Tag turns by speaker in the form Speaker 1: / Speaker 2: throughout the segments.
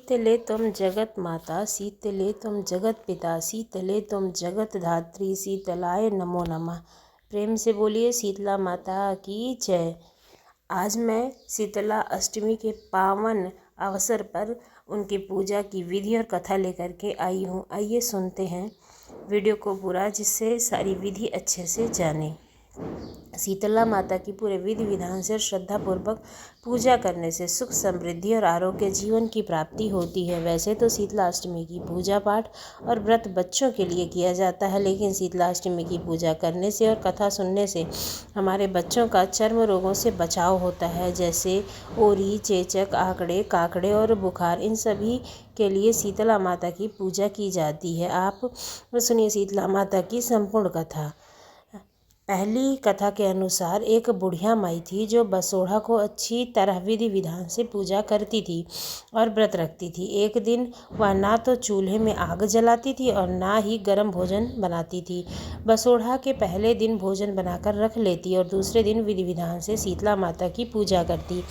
Speaker 1: शीतले त्वं जगत माता, शीतले त्वं जगत पिता, शीतले त्वं जगत धात्री, शीतलाय नमो नमः। प्रेम से बोलिए शीतला माता की जय। आज मैं शीतला अष्टमी के पावन अवसर पर उनकी पूजा की विधि और कथा लेकर के आई हूँ। आइए सुनते हैं वीडियो को पूरा, जिससे सारी विधि अच्छे से जानें। शीतला माता की पूरे विधि विधान से श्रद्धापूर्वक पूजा करने से सुख समृद्धि और आरोग्य जीवन की प्राप्ति होती है। वैसे तो शीतला अष्टमी की पूजा पाठ और व्रत बच्चों के लिए किया जाता है, लेकिन शीतला अष्टमी की पूजा करने से और कथा सुनने से हमारे बच्चों का चर्म रोगों से बचाव होता है, जैसे ओरी, चेचक, आंकड़े, काकड़े और बुखार। इन सभी के लिए शीतला माता की पूजा की जाती है। आप सुनिए शीतला माता की संपूर्ण कथा। पहली कथा के अनुसार एक बुढ़िया माई थी जो बसोढ़ा को अच्छी तरह विधि विधान से पूजा करती थी और व्रत रखती थी। एक दिन वह ना तो चूल्हे में आग जलाती थी और ना ही गर्म भोजन बनाती थी। बसोढ़ा के पहले दिन भोजन बनाकर रख लेती और दूसरे दिन विधि विधान से शीतला माता की पूजा करती।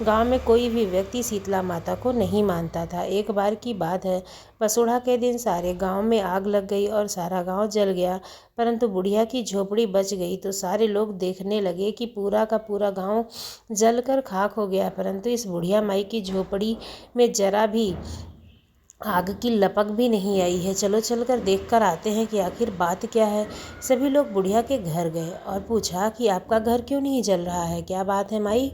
Speaker 1: गांव में कोई भी व्यक्ति शीतला माता को नहीं मानता था। एक बार की बात है, बसोढ़ा के दिन सारे गांव में आग लग गई और सारा गांव जल गया, परंतु बुढ़िया की झोपड़ी बच गई। तो सारे लोग देखने लगे कि पूरा का पूरा गांव जलकर खाक हो गया, परंतु इस बुढ़िया माई की झोपड़ी में जरा भी आग की लपक भी नहीं आई है। चलो चलकर देखकर आते हैं कि आखिर बात क्या है। सभी लोग बुढ़िया के घर गए और पूछा कि आपका घर क्यों नहीं जल रहा है, क्या बात है माई?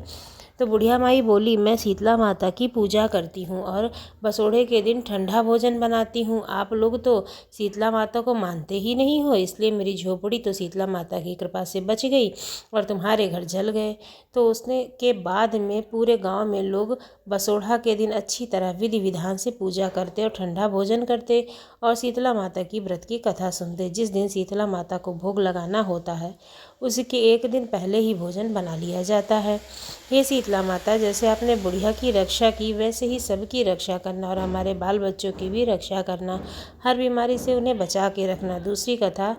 Speaker 1: तो बुढ़िया माई बोली, मैं शीतला माता की पूजा करती हूँ और बसोड़े के दिन ठंडा भोजन बनाती हूँ। आप लोग तो शीतला माता को मानते ही नहीं हो, इसलिए मेरी झोपड़ी तो शीतला माता की कृपा से बच गई और तुम्हारे घर जल गए। तो उसने के बाद में पूरे गांव में लोग बसोढ़ा के दिन अच्छी तरह विधि विधान से पूजा करते और ठंडा भोजन करते और शीतला माता की व्रत की कथा सुनते। जिस दिन शीतला माता को भोग लगाना होता है, उसके एक दिन पहले ही भोजन बना लिया जाता है। हे शीतला माता, जैसे आपने बुढ़िया की रक्षा की, वैसे ही सबकी रक्षा करना और हमारे बाल बच्चों की भी रक्षा करना। हर बीमारी से उन्हें बचा के रखना। दूसरी कथा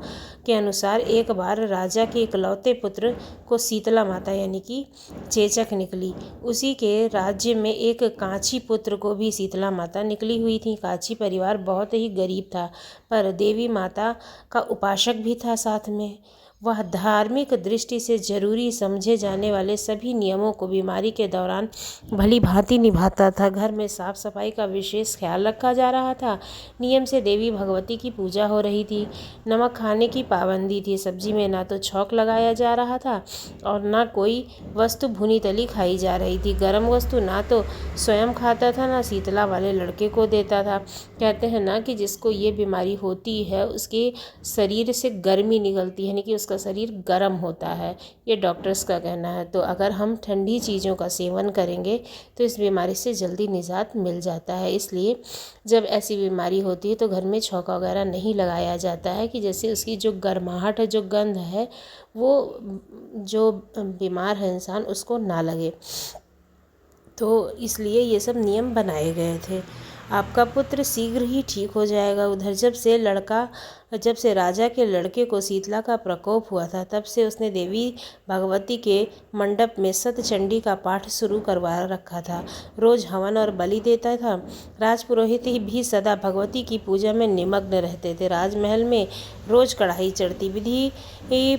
Speaker 1: के अनुसार एक बार राजा के इकलौते पुत्र को शीतला माता यानी कि चेचक निकली। उसी के राज्य में एक कांची पुत्र को भी शीतला माता निकली हुई थी। कांची परिवार बहुत ही गरीब था, पर देवी माता का उपासक भी था साथ में। वह धार्मिक दृष्टि से जरूरी समझे जाने वाले सभी नियमों को बीमारी के दौरान भली भांति निभाता था। घर में साफ सफाई का विशेष ख्याल रखा जा रहा था। नियम से देवी भगवती की पूजा हो रही थी। नमक खाने की पाबंदी थी। सब्जी में ना तो छौंक लगाया जा रहा था और ना कोई वस्तु भुनी तली खाई जा रही थी। गर्म वस्तु ना तो स्वयं खाता था, ना शीतला वाले लड़के को देता था। कहते हैं ना कि जिसको ये बीमारी होती है उसके शरीर से गर्मी निकलती है, यानी कि उसका शरीर गर्म होता है, ये डॉक्टर्स का कहना है। तो अगर हम ठंडी चीज़ों का सेवन करेंगे तो इस बीमारी से जल्दी निजात मिल जाता है। इसलिए जब ऐसी बीमारी होती है तो घर में छौंका वगैरह नहीं लगाया जाता है, कि जैसे उसकी जो गर्माहट है, जो गंध है, वो जो बीमार है इंसान उसको ना लगे। तो इसलिए ये सब नियम बनाए गए थे। आपका पुत्र शीघ्र ही ठीक हो जाएगा। उधर जब से राजा के लड़के को शीतला का प्रकोप हुआ था, तब से उसने देवी भगवती के मंडप में सतचंडी का पाठ शुरू करवा रखा था। रोज हवन और बलि देता था। राजपुरोहित भी सदा भगवती की पूजा में निमग्न रहते थे। राजमहल में रोज कढ़ाई चढ़ती, विधि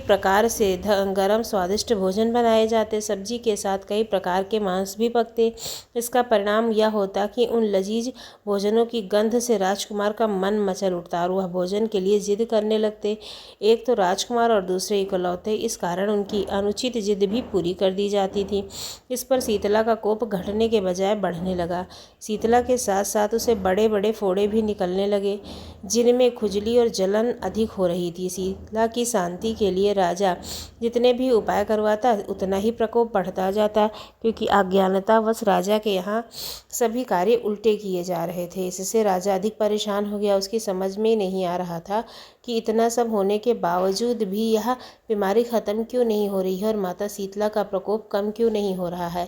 Speaker 1: प्रकार से गरम स्वादिष्ट भोजन बनाए जाते। सब्जी के साथ कई प्रकार के मांस भी पकते। इसका परिणाम यह होता कि उन लजीज भोजनों की गंध से राजकुमार का मन मचल उठता और वह भोजन के लिए जिद करने लगते। एक तो राजकुमार और दूसरे इकलौते, इस कारण उनकी अनुचित जिद भी पूरी कर दी जाती थी। इस पर शीतला का कोप घटने के बजाय बढ़ने लगा। शीतला के साथ साथ उसे बड़े बड़े फोड़े भी निकलने लगे, जिनमें खुजली और जलन अधिक हो रही थी। शीतला की शांति के लिए राजा जितने भी उपाय करवाता, उतना ही प्रकोप बढ़ता जाता, क्योंकि अज्ञानतावश राजा के यहाँ सभी कार्य उल्टे किए जा रहे थे। इससे राजा अधिक परेशान हो गया। उसकी समझ में नहीं आ रहा था कि इतना सब होने के बावजूद भी यह बीमारी ख़त्म क्यों नहीं हो रही है और माता शीतला का प्रकोप कम क्यों नहीं हो रहा है।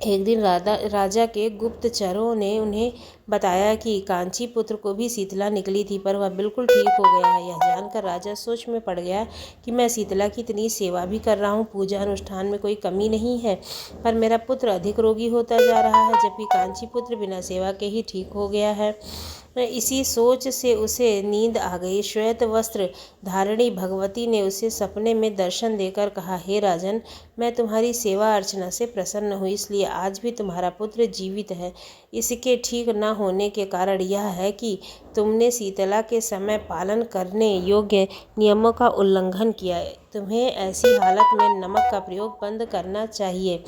Speaker 1: एक दिन राजा के गुप्तचरों ने उन्हें बताया कि कांची पुत्र को भी शीतला निकली थी, पर वह बिल्कुल ठीक हो गया है। यह जानकर राजा सोच में पड़ गया कि मैं शीतला की इतनी सेवा भी कर रहा हूँ, पूजा अनुष्ठान में कोई कमी नहीं है, पर मेरा पुत्र अधिक रोगी होता जा रहा है, जबकि कांची पुत्र बिना सेवा के ही ठीक हो गया है। इसी सोच से उसे नींद आ गई। श्वेत वस्त्र धारिणी भगवती ने उसे सपने में दर्शन देकर कहा, हे राजन, मैं तुम्हारी सेवा अर्चना से प्रसन्न हूँ, इसलिए आज भी तुम्हारा पुत्र जीवित है। इसके ठीक न होने के कारण यह है कि तुमने शीतला के समय पालन करने योग्य नियमों का उल्लंघन किया है। तुम्हें ऐसी हालत में नमक का प्रयोग बंद करना चाहिए।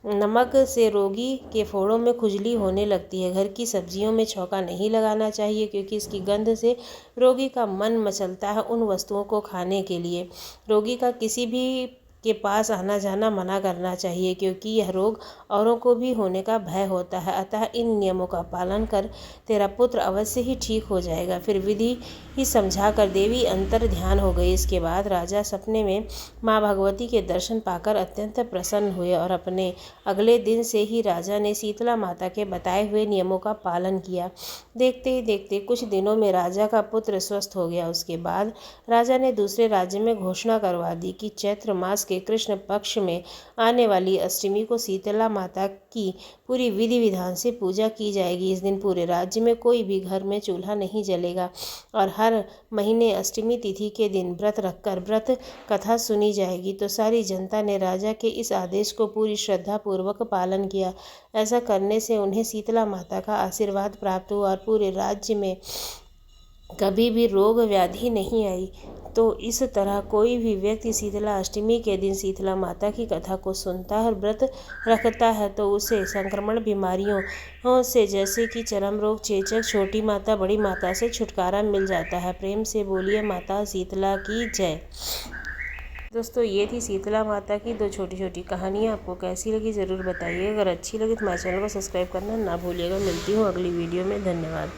Speaker 1: नमक से रोगी के फोड़ों में खुजली होने लगती है। घर की सब्जियों में छौंका नहीं लगाना चाहिए, क्योंकि इसकी गंध से रोगी का मन मचलता है उन वस्तुओं को खाने के लिए। रोगी का किसी भी के पास आना जाना मना करना चाहिए, क्योंकि यह रोग औरों को भी होने का भय होता है। अतः इन नियमों का पालन कर, तेरा पुत्र अवश्य ही ठीक हो जाएगा। फिर विधि ही समझाकर देवी अंतर ध्यान हो गई। इसके बाद राजा सपने में माँ भगवती के दर्शन पाकर अत्यंत प्रसन्न हुए और अपने अगले दिन से ही राजा ने शीतला माता के बताए हुए नियमों का पालन किया। देखते ही देखते कुछ दिनों में राजा का पुत्र स्वस्थ हो गया। उसके बाद राजा ने दूसरे राज्य में घोषणा करवा दी कि चैत्र मास के कृष्ण पक्ष में आने वाली अष्टमी को शीतला माता की पूरी विधि विधान से पूजा की जाएगी। इस दिन पूरे राज्य में कोई भी घर में चूल्हा नहीं जलेगा और हर महीने अष्टमी तिथि के दिन व्रत रखकर व्रत कथा सुनी जाएगी। तो सारी जनता ने राजा के इस आदेश को पूरी श्रद्धा पूर्वक पालन किया। ऐसा करने से उन्हें शीतला माता का आशीर्वाद प्राप्त हुआ और पूरे राज्य में कभी भी रोग व्याधि नहीं आई। तो इस तरह कोई भी व्यक्ति शीतला अष्टमी के दिन शीतला माता की कथा को सुनता है और व्रत रखता है, तो उसे संक्रमण बीमारियों से जैसे कि चर्म रोग, चेचक, छोटी माता, बड़ी माता से छुटकारा मिल जाता है। प्रेम से बोलिए माता शीतला की जय। दोस्तों, ये थी शीतला माता की 2 छोटी छोटी कहानियाँ। आपको कैसी लगी ज़रूर बताइए। अगर अच्छी लगी तो हमारे चैनल को सब्सक्राइब करना ना भूलिएगा। मिलती हूँ अगली वीडियो में। धन्यवाद।